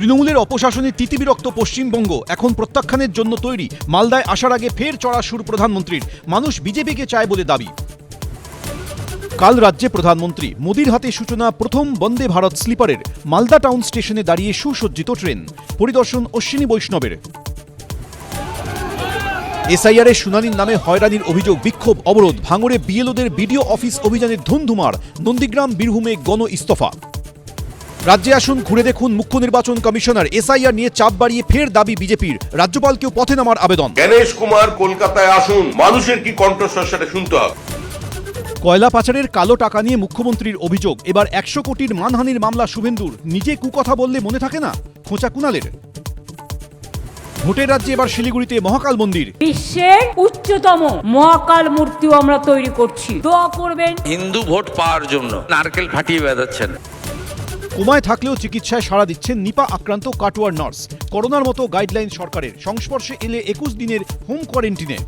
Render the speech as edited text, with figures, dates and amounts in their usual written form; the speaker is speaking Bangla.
তৃণমূলের অপশাসনে তিতিবিরক্ত পশ্চিমবঙ্গ এখন প্রত্যাখ্যানের জন্য তৈরি। মালদায় আসার আগে ফের চড়া সুর প্রধানমন্ত্রীর। মানুষ বিজেপিকে চায় বলে দাবি। কাল রাজ্যে প্রধানমন্ত্রী মোদির হাতে সূচনা প্রথম বন্দে ভারত স্লিপারের। মালদা টাউন স্টেশনে দাঁড়িয়ে সুসজ্জিত ট্রেন। পরিদর্শন অশ্বিনী বৈষ্ণবের। এসআইআরের শুনানির নামে হয়রানির অভিযোগ, বিক্ষোভ, অবরোধ। ভাঙড়ে বিএলওদের বিডিও অফিস অভিযানের ধুন্ধুমার। নন্দীগ্রাম, বীরভূমে গণ ইস্তফা। রাজ্যে আসুন, ঘুরে দেখুন মুখ্য নির্বাচন কমিশনার। এসআইআর নিয়ে চাপ বাড়িয়ে ফের দাবি বিজেপির। রাজ্যপালকেও পথে নামার আবেদন। গণেশ কুমার কলকাতায় আসুন, মানুষের কি কণ্ঠস্বর সেটা শুনতে হবে। কয়লা পাচারের কালো টাকা নিয়ে মুখ্যমন্ত্রীর অভিযোগ। এবার 100 কোটির মানহানির মামলা শুভেন্দুর। নিজে কুকথা বললে মনে থাকে না, খোঁচা কুণালের। ভোটের রাজ্যে এবার শিলিগুড়িতে মহাকাল মন্দির। বিশ্বের উচ্চতম মহাকাল মূর্তিও আমরা তৈরি করছি, দোয়া করবেন। হিন্দু ভোট পাওয়ার জন্য নারকেল ফাটিয়ে বেঁধাচ্ছেন। কোমায় থাকলেও চিকিৎসায় সাড়া দিচ্ছেন নিপা আক্রান্ত কাটোয়ার নার্স। করোনার মতো গাইডলাইন সরকারের। সংস্পর্শে এলে 21 দিনের হোম কোয়ারেন্টিনে।